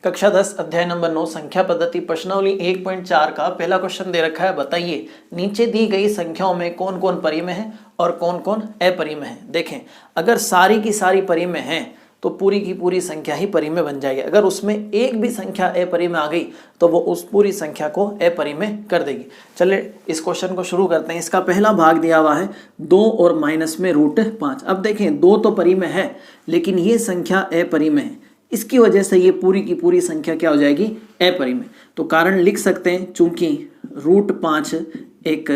कक्षा 10 अध्याय नंबर 9 संख्या पद्धति प्रश्नावली 1.4 का पहला क्वेश्चन दे रखा है। बताइए नीचे दी गई संख्याओं में कौन कौन परिमेय है और कौन कौन अपरिमेय है। देखें, अगर सारी की सारी परिमेय हैं तो पूरी की पूरी संख्या ही परिमेय बन जाएगी। अगर उसमें एक भी संख्या अपरिमेय आ गई तो वो उस पूरी संख्या को अपरिमेय कर देगी। चलिए इस क्वेश्चन को शुरू करते हैं। इसका पहला भाग दिया हुआ है 2 और माइनस में √5। अब देखें 2 तो परिमेय है लेकिन ये संख्या अपरिमेय है, इसकी वजह से ये पूरी की पूरी संख्या क्या हो जाएगी, अपरिमेय। तो कारण लिख सकते हैं, चूंकि √5 एक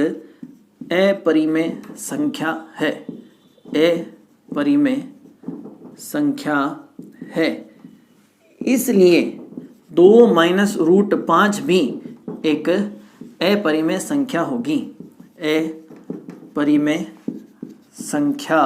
अपरिमेय संख्या है, अपरिमेय संख्या है, इसलिए 2 माइनस √5 भी एक अपरिमेय संख्या होगी, अपरिमेय संख्या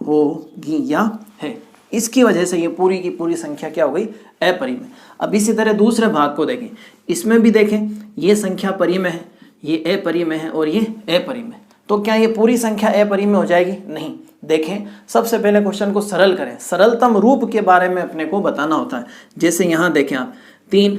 होगी या है। इसकी वजह से ये पूरी की पूरी संख्या क्या हो गई, अपरिमेय। अब इसी तरह दूसरे भाग को देखें, इसमें भी देखें ये संख्या परिमेय है, ये अपरिमेय है और ये अपरिमेय। तो क्या ये पूरी संख्या अपरिमेय हो जाएगी? नहीं। देखें, सबसे पहले क्वेश्चन को सरल करें। सरलतम रूप के बारे में अपने को बताना होता है। जैसे यहाँ देखें आप 3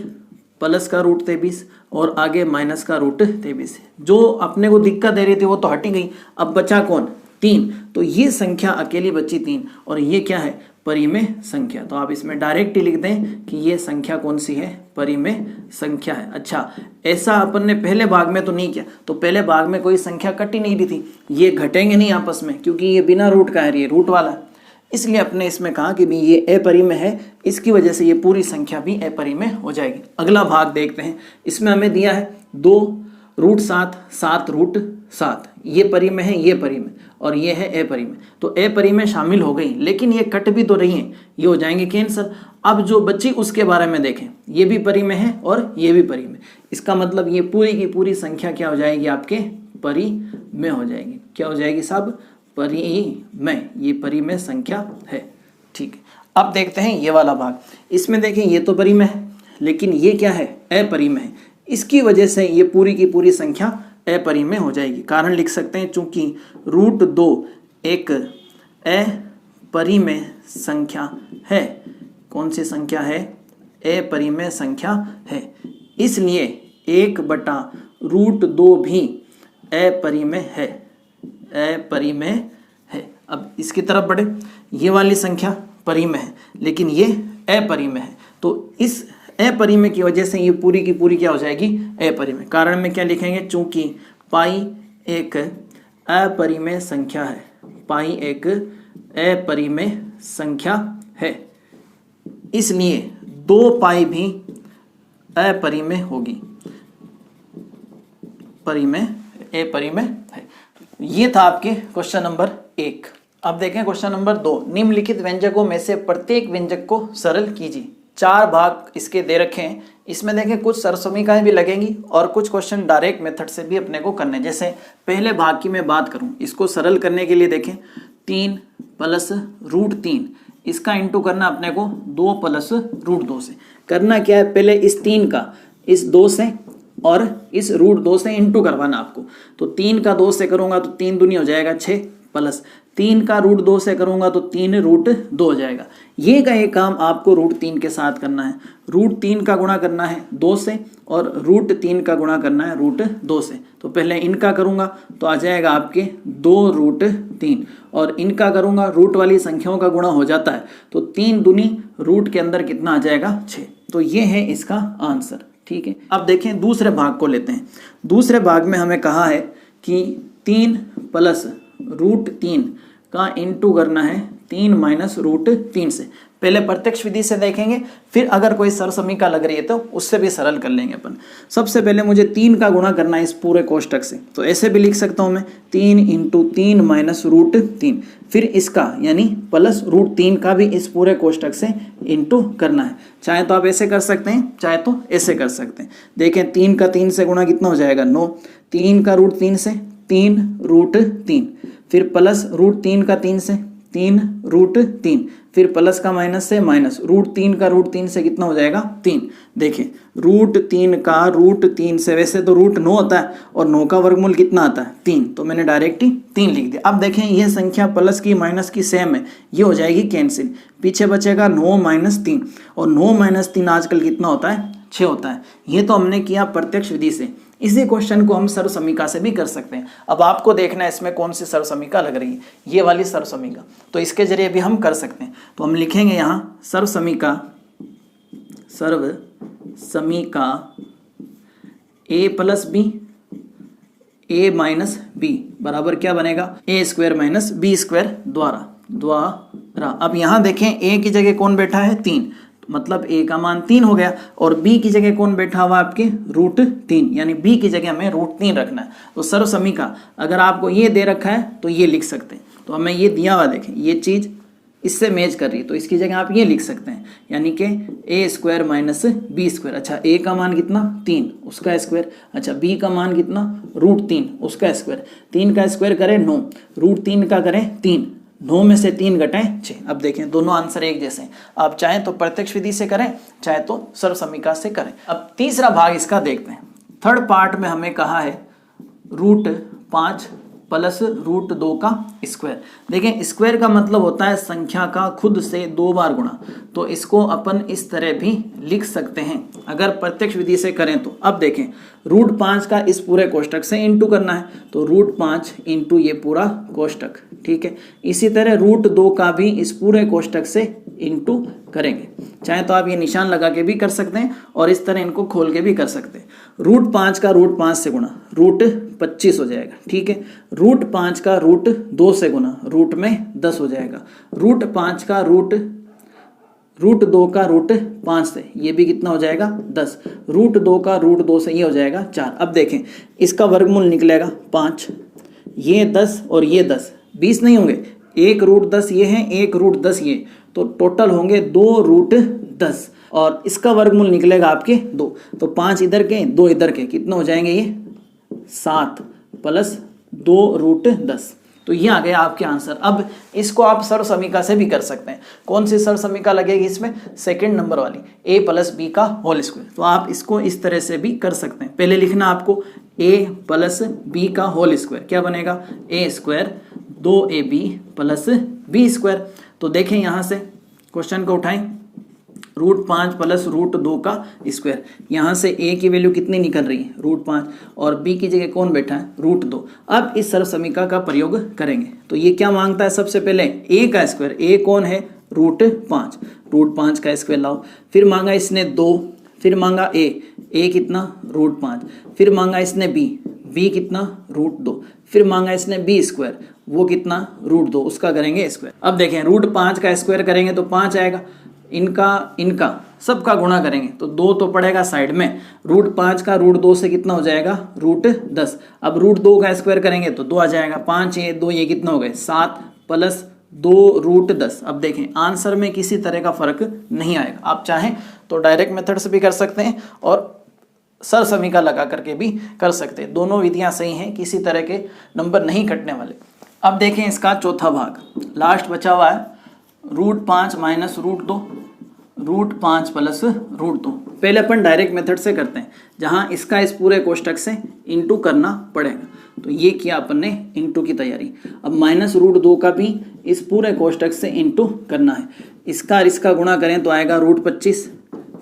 प्लस का √23 और आगे माइनस का √23। जो अपने को दिक्कत दे रही थी वो तो हटी गई, अब बचा कौन, 3। तो ये संख्या अकेली बची 3 और ये क्या है, परिमेय संख्या। तो आप इसमें डायरेक्ट ही लिख दें कि ये संख्या कौन सी है, परिमेय संख्या है। अच्छा, ऐसा अपन ने पहले भाग में तो नहीं किया, तो पहले भाग में कोई संख्या कटी नहीं रही थी, ये घटेंगे नहीं आपस में क्योंकि ये बिना रूट का है, ये रूट वाला है। इसलिए अपने इसमें कहा कि भी ये अपरिमेय है, इसकी वजह से ये पूरी संख्या भी अपरिमेय हो जाएगी। अगला भाग देखते हैं। इसमें हमें दिया है 2 √7 7 √7, ये परिमेय है, ये परिमेय और ये है अपरिमेय। तो अपरिमेय शामिल हो गई, लेकिन ये कट भी तो रही है, ये हो जाएंगे कैंसल। अब जो बची उसके बारे में देखें, ये भी परिमेय है और ये भी परिमेय। इसका मतलब ये पूरी की पूरी संख्या क्या हो जाएगी, आपके परिमेय हो जाएगी। क्या हो जाएगी सब, परिमेय। ये परिमेय संख्या है, ठीक है। अब देखते हैं ये वाला भाग। इसमें देखें ये तो परिमेय है लेकिन ये क्या है, अपरिमेय है। इसकी वजह से ये पूरी की पूरी संख्या अपरिमेय हो जाएगी। कारण लिख सकते हैं, चूंकि √2 एक अपरिमेय संख्या है। कौन सी संख्या है, अपरिमेय संख्या है, इसलिए 1/√2 भी अपरिमेय है, अपरिमेय है। अब इसकी तरफ बढ़े, ये वाली संख्या परिमेय है लेकिन ये अपरिमेय है, तो इस अपरिमेय की वजह से ये पूरी की पूरी क्या हो जाएगी, अपरिमेय। कारण में क्या लिखेंगे, चूंकि पाई एक अपरिमेय संख्या है, पाई एक अपरिमेय संख्या है, इसलिए 2 पाई भी अपरिमेय होगी, परिमेय अपरिमेय है। ये था आपके क्वेश्चन नंबर 1। अब देखें क्वेश्चन नंबर 2। निम्नलिखित व्यंजकों में से प्रत्येक व्यंजक को सरल कीजिए। 4 भाग इसके दे रखे हैं। इसमें देखें कुछ सरसमीकाएं भी लगेंगी और कुछ क्वेश्चन डायरेक्ट मेथड से भी अपने को करने। जैसे पहले भाग की मैं बात करूं, इसको सरल करने के लिए देखें 3 प्लस √3, इसका इंटू करना अपने को 2 प्लस √2 से। करना क्या है, पहले इस 3 का इस 2 से और इस √2 से इंटू करवाना आपको। तो 3 का 2 से करूंगा तो 3 दूनी हो जाएगा 6, प्लस 3 का √2 से करूंगा तो 3 √2 हो जाएगा। ये का ये काम आपको √3 के साथ करना है। √3 का गुणा करना है 2 से और √3 का गुणा करना है √2 से। तो पहले इनका करूंगा तो आ जाएगा आपके 2 √3 और इनका करूंगा, रूट वाली संख्याओं का गुणा हो जाता है तो 3 दूनी रूट के अंदर कितना आ जाएगा, 6। तो ये है इसका आंसर, ठीक है। अब देखें दूसरे भाग को लेते हैं। दूसरे भाग में हमें कहा है कि 3 प्लस √3 का इंटू करना है 3 माइनस √3 से। पहले प्रत्यक्ष विधि से देखेंगे, फिर अगर कोई सरसमीका लग रही है तो उससे भी सरल कर लेंगे अपन। सबसे पहले मुझे 3 का गुणा करना है इस पूरे कोष्टक से, तो ऐसे भी लिख सकता हूं मैं 3 × 3 माइनस √3। फिर इसका यानी प्लस √3 का भी इस पूरे कोष्टक से इंटू करना है। चाहे तो आप ऐसे कर सकते हैं, चाहे तो ऐसे कर सकते हैं। देखें 3 का 3 से गुणा कितना हो जाएगा, 9। 3 का √3 से 3 √3, फिर प्लस √3 का 3 से 3 √3, फिर प्लस का माइनस से माइनस, √3 का √3 से कितना हो जाएगा 3। देखिए √3 का √3 से, वैसे तो √9 होता है और 9 का वर्गमूल कितना आता है 3, तो मैंने डायरेक्ट ही 3 लिख दिया। अब देखें ये संख्या प्लस की माइनस की सेम है, ये हो जाएगी कैंसिल, पीछे बचेगा 9 - 3, और 9 - 3 आजकल कितना होता है 6 होता है। ये तो हमने किया प्रत्यक्ष विधि से। इसी क्वेश्चन को हम सर्वसमीका से भी कर सकते हैं। अब आपको देखना है इसमें कौन सी सर्वसमीका लग रही है, ये वाली सर्वसमीका, तो इसके जरिए भी हम कर सकते हैं। तो हम लिखेंगे यहाँ सर्वसमीका a + b a - b बराबर क्या बनेगा a² - b² द्वारा। अब यहाँ देखें a की जगह कौन बैठा है 3, मतलब a का मान 3 हो गया, और b की जगह कौन बैठा हुआ आपके √3, यानी b की जगह हमें √3 रखना है। तो सर्वसमीका अगर आपको ये दे रखा है तो ये लिख सकते हैं, तो हमें ये दिया हुआ देखें ये चीज़ इससे मैच कर रही है, तो इसकी जगह आप ये लिख सकते हैं, यानी कि a² - b²। अच्छा a का मान कितना 3, उसका स्क्वायर। अच्छा b का मान कितना √3, उसका स्क्वायर। 3 का स्क्वायर करें 9, √3 का करें 3, 9 में से 3 घटाएं 6। अब देखें दोनों आंसर एक जैसे हैं, आप चाहें तो प्रत्यक्ष विधि से करें, चाहे तो सर्वसमीका से करें। अब तीसरा भाग इसका देखते हैं। थर्ड पार्ट में हमें कहा है √5 + √2 का स्क्वायर। देखें स्क्वायर का मतलब होता है संख्या का खुद से 2 बार गुणा, तो इसको अपन इस तरह भी लिख सकते हैं अगर प्रत्यक्ष विधि से करें तो। अब देखें √5 का इस पूरे कोष्टक से इंटू करना है, तो √5 इंटू ये पूरा कोष्टक, ठीक है। इसी तरह √2 का भी इस पूरे कोष्टक से इंटू करेंगे, चाहे तो आप ये निशान लगा के भी कर सकते हैं और इस तरह इनको खोल के भी कर सकते हैं। √5 का √5 से गुणा √25 हो जाएगा, ठीक है। √5 का √2 से गुणा रूट में 10 हो जाएगा। √5 का √2 का √5 से ये भी कितना हो जाएगा 10। √2 का √2 से ये हो जाएगा 4। अब देखें इसका वर्गमूल निकलेगा 5, ये 10 और ये 10, 20 नहीं होंगे, 1 √10 ये है, 1 √10 ये, तो टोटल होंगे 2 √10, और इसका वर्गमूल निकलेगा आपके 2, तो 5 इधर के 2 इधर के, कितना हो जाएंगे ये 7 + 2 √10। तो ये आ गया आपके आंसर। अब इसको आप सर्वसमीका से भी कर सकते हैं। कौन सी सर्वसमीका लगेगी इसमें, सेकंड नंबर वाली, a + b का होल स्क्वायर। तो आप इसको इस तरह से भी कर सकते हैं। पहले लिखना आपको a + b का होल स्क्वायर, क्या बनेगा a² 2ab + b²। तो देखें यहाँ से क्वेश्चन को उठाएं, √5 + √2 का स्क्वायर, यहाँ से a की वैल्यू कितनी निकल रही है √5, और b की जगह कौन बैठा है √2। अब इस सर्वसमीका का प्रयोग करेंगे, तो ये क्या मांगता है, सबसे पहले a का स्क्वायर, a कौन है √5, √5 का स्क्वायर लाओ। फिर मांगा इसने 2, फिर मांगा a कितना √5, फिर मांगा इसने b कितना √2, फिर मांगा इसने b², वो कितना √2, उसका करेंगे स्क्वायर। अब देखें √5 का स्क्वायर करेंगे तो 5 आएगा, इनका सबका गुणा करेंगे तो 2 तो पड़ेगा साइड में, √5 का √2 से कितना हो जाएगा √10। अब √2 का स्क्वायर करेंगे तो 2 आ जाएगा, 5 ये 2 ये कितना हो गए 7 + 2 √10। अब देखें आंसर में किसी तरह का फर्क नहीं आएगा। आप चाहें तो डायरेक्ट मेथड से भी कर सकते हैं और सर्वसमीका लगा करके भी कर सकते हैं, दोनों विधियां सही हैं, किसी तरह के नंबर नहीं कटने वाले। अब देखें इसका चौथा भाग, लास्ट बचा हुआ है √5 - √2, √5 + √2। पहले अपन डायरेक्ट मेथड से करते हैं, जहां इसका इस पूरे कोष्टक से इंटू करना पड़ेगा। तो ये किया अपन ने इंटू की तैयारी। अब -√2 का भी इस पूरे कोष्टक से इंटू करना है। इसका और इसका गुणा करें तो आएगा √25,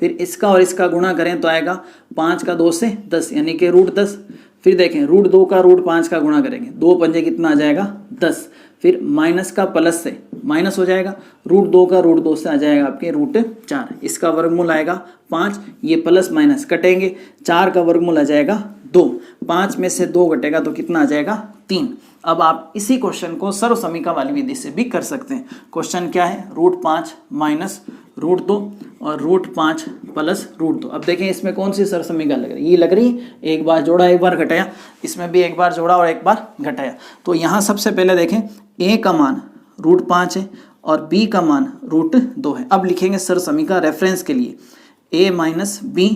फिर इसका और इसका गुणा करें तो आएगा 5 का 2 से 10, यानी कि √10। फिर देखें √2 का √5 का गुणा करेंगे, 2 पंजे कितना आ जाएगा 10, फिर माइनस का प्लस से माइनस हो जाएगा, √2 का √2 से आ जाएगा आपके √4, इसका वर्गमूल आएगा 5, ये प्लस माइनस कटेंगे, 4 का वर्गमूल आ जाएगा 2, 5 में से 2 घटेगा तो कितना आ जाएगा 3। अब आप इसी क्वेश्चन को सर्वसमीका वाली विधि से भी कर सकते हैं। क्वेश्चन क्या है, √5 - √2 और √5 + √2। अब देखें इसमें कौन सी सर्वसमीका लग रही है, ये लग रही है एक बार जोड़ा एक बार घटाया, इसमें भी एक बार जोड़ा और एक बार घटाया। तो यहाँ सबसे पहले देखें a का मान √5 है और b का मान √2 है। अब लिखेंगे सर्वसमीका रेफरेंस के लिए a - b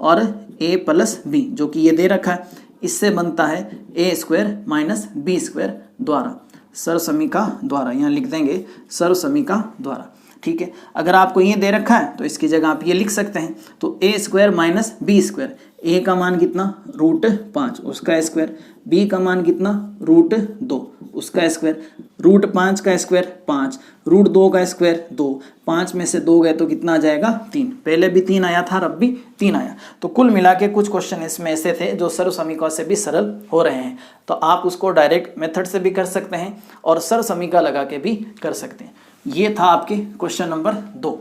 और a + b, जो कि ये दे रखा है, इससे बनता है a² - b² द्वारा, सर्वसमीका द्वारा, यहाँ लिख देंगे सर्वसमीका द्वारा। ठीक है। अगर आपको ये दे रखा है तो इसकी जगह आप ये लिख सकते हैं, तो ए स्क्वायर माइनस बी स्क्वायर, ए का मान कितना √5 उसका स्क्वायर, बी का मान कितना √2 उसका स्क्वायर, √5 का स्क्वायर 5, √2 का स्क्वायर 2, 5 में से 2 गए तो कितना आ जाएगा 3, पहले भी 3 आया था अब भी 3 आया। तो कुल मिला के कुछ क्वेश्चन इसमें ऐसे थे जो सर्व समीकरण से भी सरल हो रहे हैं, तो आप उसको डायरेक्ट मेथड से भी कर सकते हैं और सर्व समीकरण लगा के भी कर सकते हैं। ये था आपके क्वेश्चन नंबर 2।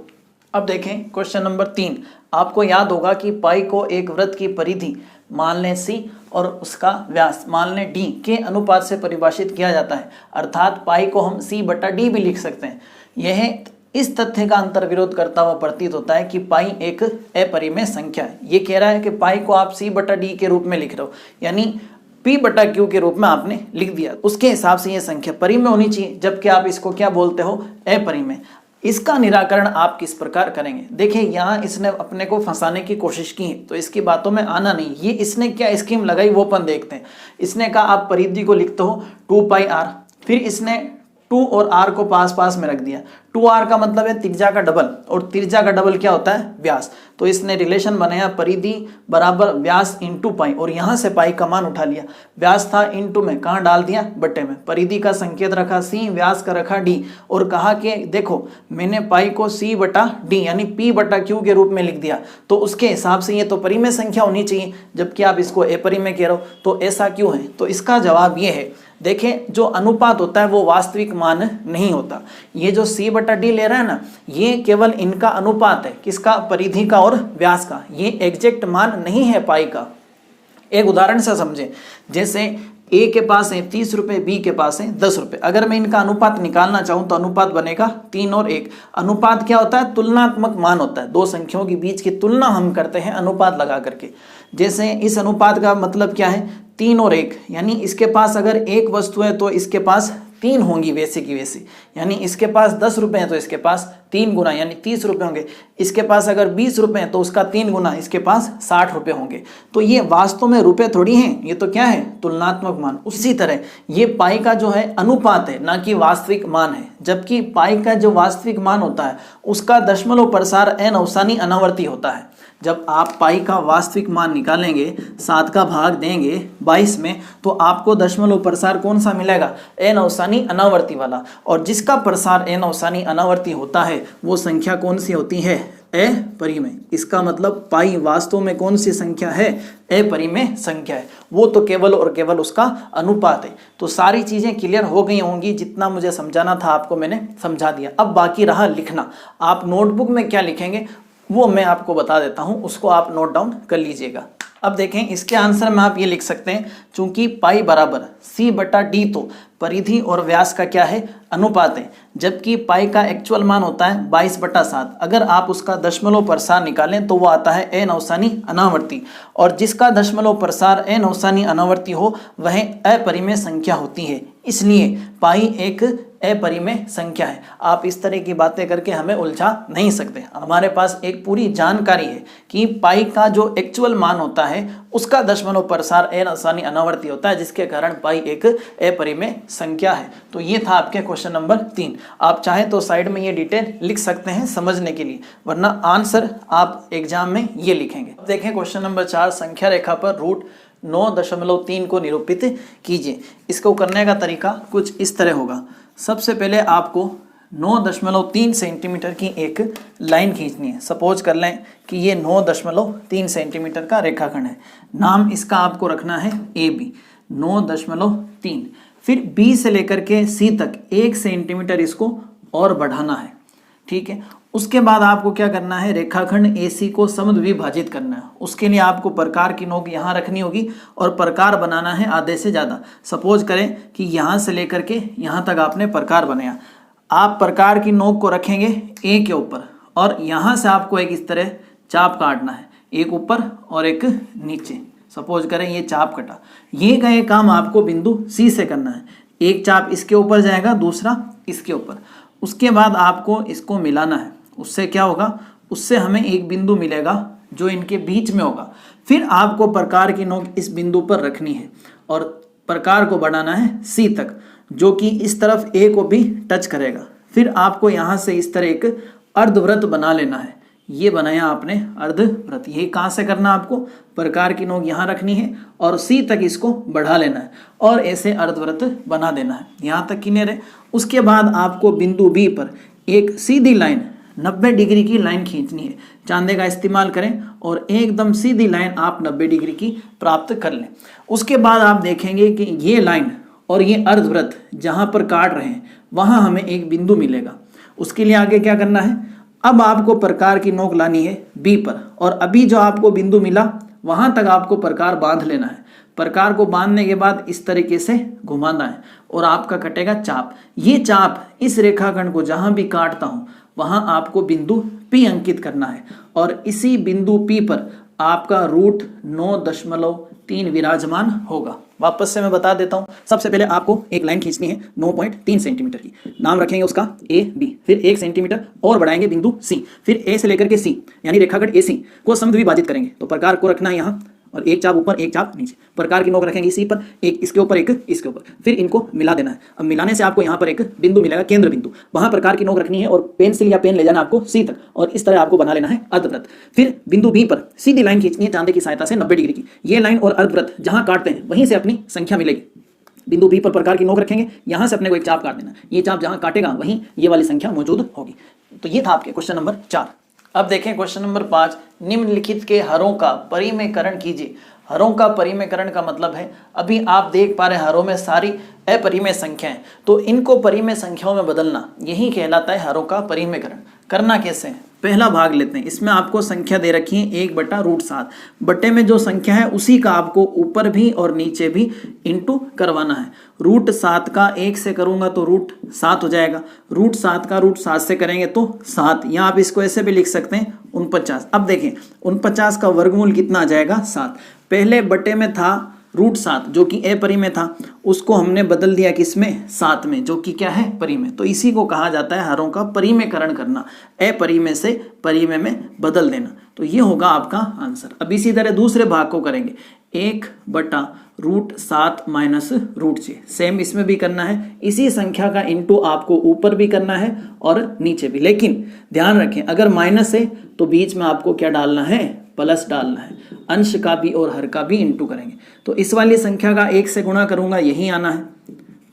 अब देखें क्वेश्चन नंबर 3। आपको याद होगा कि पाई को एक वृत्त की परिधि मान लें c और उसका व्यास मान लें d के अनुपात से परिभाषित किया जाता है, अर्थात पाई को हम c/d भी लिख सकते हैं। यह इस तथ्य का अंतर्विरोध करता हुआ प्रतीत होता है कि पाई एक अपरिमेय संख्या है। ये कह रहा है कि पाई को आप c/d के रूप में लिख रहे हो, यानी p/q के रूप में आपने लिख दिया, उसके हिसाब से ये संख्या परिमेय होनी चाहिए, जबकि आप इसको क्या बोलते हो अपरिमेय। इसका निराकरण आप किस प्रकार करेंगे? देखिए यहाँ इसने अपने को फंसाने की कोशिश की है, तो इसकी बातों में आना नहीं। ये इसने क्या स्कीम लगाई वो अपन देखते हैं। इसने कहा आप परिधि को लिखते हो 2πr, फिर इसने 2 और r को पास पास में रख दिया। 2r का मतलब है त्रिज्या का डबल, और त्रिज्या का डबल क्या होता है व्यास। तो इसने रिलेशन बनाया परिधि बराबर व्यास इंटू पाई, और यहाँ से पाई का मान उठा लिया। व्यास था इंटू में कहाँ डाल दिया बट्टे में, परिधि का संकेत रखा c, व्यास का रखा d, और कहा कि देखो मैंने पाई को c/d यानी p/q के रूप में लिख दिया, तो उसके हिसाब से ये तो परिमेय संख्या होनी चाहिए, जबकि आप इसको अपरिमेय कह रहे हो। तो ऐसा क्यों है? तो इसका जवाब ये है, देखें जो अनुपात होता है वो वास्तविक मान नहीं होता। ये जो c/d ले रहा है ना, ये केवल इनका अनुपात है, किसका? परिधि का और व्यास का। ये एग्जैक्ट मान नहीं है पाई का। एक उदाहरण से समझें, जैसे ए के पास है 30 रुपए, बी के पास है 10 रुपए। अगर मैं इनका अनुपात निकालना चाहूं तो अनुपात बनेगा 3 और 1। अनुपात क्या होता है? तुलनात्मक मान होता है, दो संख्याओं के बीच की तुलना हम करते हैं अनुपात लगा करके। जैसे इस अनुपात का मतलब क्या है? 3 और 1, यानी इसके पास अगर एक वस्तु है तो इसके पास 3 होंगी वैसे की वैसे, यानी इसके पास 10 रुपए हैं तो इसके पास 3 गुना यानी 30 रुपए होंगे। इसके पास अगर 20 रुपए हैं तो उसका 3 गुना इसके पास 60 रुपए होंगे। तो ये वास्तव में रुपए थोड़ी हैं, ये तो क्या है? तुलनात्मक मान। उसी तरह ये पाई का जो है अनुपात है, ना कि वास्तविक मान है। जबकि पाई का जो वास्तविक मान होता है उसका दशमलव प्रसार n अवसानी अनावर्ती होता है। जब आप पाई का वास्तविक मान निकालेंगे, 7 का भाग देंगे 22 में, तो आपको दशमलव प्रसार कौन सा मिलेगा? n अवसानी अनावर्ती वाला। और जिसका प्रसार n अवसानी अनावर्ती होता है वो संख्या कौन सी होती है? अपरिमेय। इसका मतलब पाई वास्तव में कौन सी संख्या है? अपरिमेय संख्या है। वो तो केवल और केवल उसका अनुपात है। तो सारी चीजें क्लियर हो गई होंगी, जितना मुझे समझाना था आपको मैंने समझा दिया। अब बाकी रहा लिखना। आप नोटबुक में क्या लिखेंगे वो मैं आपको बता देता हूं, उसको आप नोट डाउन कर लीजिएगा। अब देखें इसके आंसर में आप ये लिख सकते हैं, चूंकि पाई बराबर c/d, तो परिधि और व्यास का क्या है? अनुपात है। जबकि पाई का एक्चुअल मान होता है 22/7। अगर आप उसका दशमलव प्रसार निकालें तो वो आता है n अवसानी अनावर्ती, और जिसका दशमलव प्रसार n अवसानी अनावर्ती हो वह अपरिमेय संख्या होती है। इसलिए पाई एक अपरिमेय संख्या है। आप इस तरह की बातें करके हमें उलझा नहीं सकते। हमारे पास एक पूरी जानकारी है कि पाई का जो एक्चुअल मान होता है उसका दशमलव प्रसार n अवसानी अनावर्ती होता है, जिसके कारण पाई एक अपरिमेय संख्या है। तो ये था आपके क्वेश्चन नंबर 3। आप चाहें तो साइड में ये डिटेल लिख सकते हैं समझने के लिए, वरना आंसर आप एग्जाम में ये लिखेंगे। देखें क्वेश्चन नंबर 4, संख्या रेखा पर √9.3 को निरूपित कीजिए। इसको करने का तरीका कुछ इस तरह होगा। सबसे पहले आपको 9.3 सेंटीमीटर की एक लाइन खींचनी है। सपोज कर लें कि ये 9.3 सेंटीमीटर का रेखाखंड है। नाम इसका आपको रखना है AB। 9.3, फिर B से लेकर के C तक 1 सेंटीमीटर इसको और बढ़ाना है। ठीक है, उसके बाद आपको क्या करना है? रेखाखंड AC को समद्विभाजित करना है। उसके लिए आपको प्रकार की नोक यहाँ रखनी होगी और प्रकार बनाना है आधे से ज़्यादा। सपोज करें कि यहाँ से लेकर के यहाँ तक आपने प्रकार बनाया। आप प्रकार की नोक को रखेंगे A के ऊपर, और यहाँ से आपको एक इस तरह चाप काटना है, एक ऊपर और एक नीचे। सपोज करें ये चाप कटा। ये का ये काम आपको बिंदु C से करना है। एक चाप इसके ऊपर जाएगा, दूसरा इसके ऊपर। उसके बाद आपको इसको मिलाना है। उससे क्या होगा? उससे हमें एक बिंदु मिलेगा जो इनके बीच में होगा। फिर आपको प्रकार की नोक इस बिंदु पर रखनी है और प्रकार को बढ़ाना है C तक, जो कि इस तरफ A को भी टच करेगा। फिर आपको यहाँ से इस तरह एक अर्धवृत्त बना लेना है। ये बनाया आपने अर्धवृत्त। ये कहाँ से करना आपको, प्रकार की नोक यहाँ रखनी है और सी तक इसको बढ़ा लेना है और ऐसे अर्धवृत्त बना देना है, यहाँ तक क्लियर है। उसके बाद आपको बिंदु बी पर एक सीधी लाइन 90 डिग्री की लाइन खींचनी है। चांदे का इस्तेमाल करें और एकदम सीधी लाइन आप 90 डिग्री की प्राप्त कर लें। उसके बाद आप देखेंगे कि ये लाइन और ये अर्धवृत्त जहाँ पर काट रहे हैं वहाँ हमें एक बिंदु मिलेगा। उसके लिए आगे क्या करना है, अब आपको प्रकार की नोक लानी है बी पर और अभी जो आपको बिंदु मिला वहाँ तक आपको प्रकार बांध लेना है। प्रकार को बांधने के बाद इस तरीके से घुमाना है और आपका कटेगा चाप। ये चाप इस रेखाखंड को जहाँ भी काटता हूँ वहाँ आपको बिंदु P अंकित करना है और इसी बिंदु P पर आपका रूट 9.3 विराजमान होगा। वापस से मैं बता देता हूँ। सबसे पहले आपको एक लाइन खींचनी है 9.3 सेंटीमीटर की, नाम रखेंगे उसका ए बी, फिर 1 सेंटीमीटर और बढ़ाएंगे बिंदु सी, फिर ए से लेकर के सी यानी रेखाखंड ए सी को समद्विभाजित करेंगे। तो प्रकार को रखना है यहाँ और एक चाप ऊपर एक चाप नीचे, प्रकार की नोक रखेंगे इसी पर, एक इसके ऊपर एक इसके ऊपर, फिर इनको मिला देना है। अब मिलाने से आपको यहाँ पर एक बिंदु मिलेगा, केंद्र बिंदु, वहां प्रकार की नोक रखनी है और पेंसिल या पेन ले जाना आपको सी तक और इस तरह आपको बना लेना है अर्धवृत्त। फिर बिंदु बी पर सीधी लाइन खींचनी है चांदे की सहायता से 90 डिग्री की। ये लाइन और अर्धवृत्त जहां काटते हैं वहीं से अपनी संख्या मिलेगी। बिंदु बी पर प्रकार की नोक रखेंगे, यहां से अपने को एक चाप काट देना, ये चाप जहां काटेगा वहीं ये वाली संख्या मौजूद होगी। तो ये था आपके क्वेश्चन नंबर 4। अब देखें क्वेश्चन नंबर 5, निम्नलिखित के हरों का परिमेयकरण कीजिए। हरों का परिमेयकरण का मतलब है, अभी आप देख पा रहे हैं हरों में सारी अपरिमेय संख्याएं, तो इनको परिमेय संख्याओं में बदलना यही कहलाता है हरों का परिमेयकरण। करना कैसे है, पहला भाग लेते हैं। इसमें आपको संख्या दे रखी है 1/√7, बट्टे में जो संख्या है उसी का आपको ऊपर भी और नीचे भी इंटू करवाना है। √7 का 1 से करूंगा तो √7 हो जाएगा, √7 का √7 से करेंगे तो 7, या आप इसको ऐसे भी लिख सकते हैं 49। अब देखें 49 का वर्गमूल कितना आ जाएगा 7। पहले बटे में था √7 जो कि अपरिमेय था, उसको हमने बदल दिया किसमें, 7 में, जो कि क्या है परिमेय। तो इसी को कहा जाता है हरों का परिमेयकरण करना, अपरिमेय से परिमेय में बदल देना। तो ये होगा आपका आंसर। अब इसी तरह दूसरे भाग को करेंगे, 1/√7 माइनस √6। सेम इसमें भी करना है, इसी संख्या का इंटू आपको ऊपर भी करना है और नीचे भी। लेकिन ध्यान रखें अगर माइनस है तो बीच में आपको क्या डालना है, प्लस डालना है। अंश का भी और हर का भी इंटू करेंगे। तो इस वाली संख्या का 1 से गुणा करूंगा, यही आना है,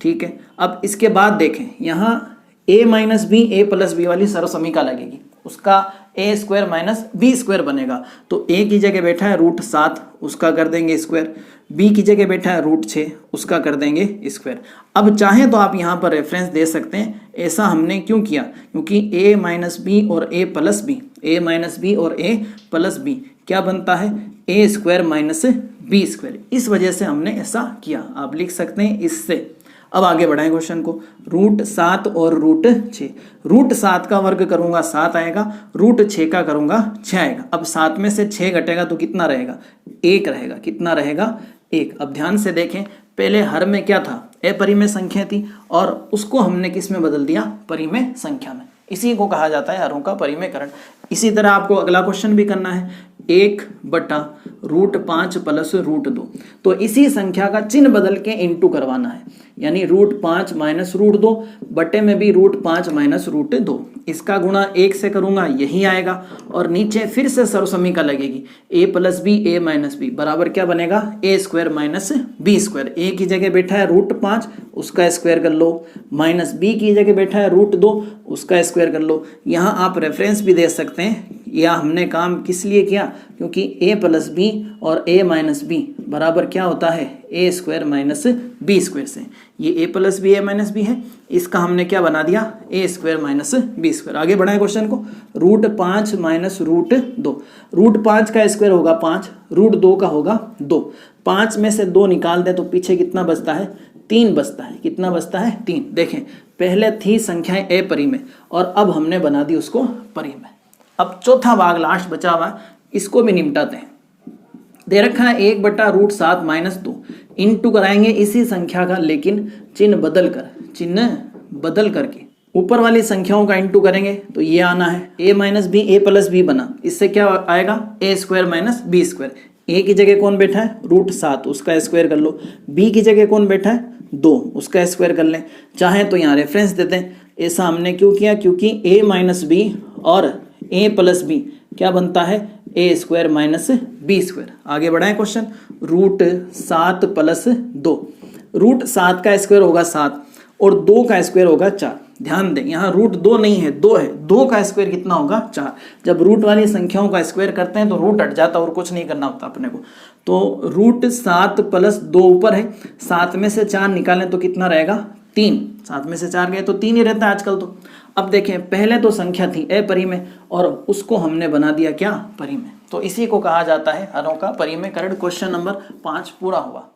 ठीक है। अब इसके बाद देखें यहाँ a minus B A plus B वाली सर्वसमीका लगेगी, उसका a² माइनस b² बनेगा। तो a की जगह बैठा है √7, उसका कर देंगे स्क्वायर, b की जगह बैठा है √6, उसका कर देंगे स्क्वायर। अब चाहें तो आप यहाँ पर रेफरेंस दे सकते हैं, ऐसा हमने क्यों किया, क्योंकि a माइनस बी और a plus B, a minus B और a प्लस बी क्या बनता है, a² माइनस b²। इस वजह से हमने ऐसा किया, आप लिख सकते हैं इससे। अब आगे बढ़ाएं क्वेश्चन को, √7 और √6। √7 का वर्ग करूंगा 7 आएगा, √6 का करूंगा 6 आएगा। अब 7 में से 6 घटेगा तो कितना रहेगा, 1 रहेगा। कितना रहेगा, 1। अब ध्यान से देखें, पहले हर में क्या था, अपरिमेय संख्या थी और उसको हमने किस में बदल दिया, परिमेय संख्या में। इसी को कहा जाता है हरों का परिमेयकरण। इसी तरह आपको अगला क्वेश्चन भी करना है, 1/√5 प्लस √2। तो इसी संख्या का चिन्ह बदल के इंटू करवाना है, यानी √5 माइनस √2, बटे में भी √5 माइनस √2। इसका गुणा 1 से करूंगा, यही आएगा और नीचे फिर से सर्वसमीका लगेगी, a plus B a minus B बराबर क्या बनेगा, a² माइनस b²। a की जगह बैठा है √5, उसका स्क्वायर कर लो, माइनस b की जगह बैठा है √2, उसका स्क्वायर कर लो। यहाँ आप रेफरेंस भी दे सकते हैं, या हमने काम किस लिए किया, क्योंकि a प्लस बी और a माइनस बी बराबर क्या होता है, a² माइनस b² से। ये a plus B a minus B है, इसका हमने क्या बना दिया, a² माइनस b²। आगे बढ़ाएं क्वेश्चन को, √5 माइनस √2। √5 का स्क्वायर होगा 5, √2 का होगा 2। 5 में से 2 निकाल दें तो पीछे कितना बचता है, 3 बचता है। कितना बचता है, 3। देखें पहले थी संख्याएं अपरिमेय और अब हमने बना दी उसको परिमेय। अब चौथा भाग लास्ट बचा हुआ, इसको भी निपटाते हैं। दे रखा है 1/√7 माइनस 2, इंटू कराएंगे इसी संख्या का, लेकिन चिन्ह बदल करके ऊपर वाली संख्याओं का इंटू करेंगे तो ये आना है, a minus B a plus B बना, इससे क्या आएगा, a² माइनस b²। a की जगह कौन बैठा है, √7, उसका स्क्वायर कर लो। b की जगह कौन बैठा है, 2, उसका स्क्वायर कर लें। चाहे तो यहाँ रेफरेंस देते हैं, ऐसा हमने क्यों किया, क्योंकि a माइनस बी और a प्लस बी क्या बनता है, a square minus B square. आगे बढ़ाएं क्वेश्चन, रूट 7 प्लस 2, रूट 7 का स्क्वायर होगा 7 और 2 का स्क्वायर होगा 4। ध्यान दें यहाँ रूट 2 नहीं है 2 है, 2 का स्क्वायर कितना होगा 4। जब रूट वाली संख्याओं का स्क्वायर करते हैं तो रूट हट जाता है और कुछ नहीं करना होता अपने को। तो रूट 7 प्लस 2 ऊपर है, 7 में से 4 निकालें तो कितना रहेगा 3, 7 में से 4 गए तो 3 ही रहता है आजकल तो। अब देखें पहले तो संख्या थी अपरिमेय और उसको हमने बना दिया क्या परिमेय, तो इसी को कहा जाता है हरों का परिमेय करण। क्वेश्चन नंबर 5 पूरा हुआ।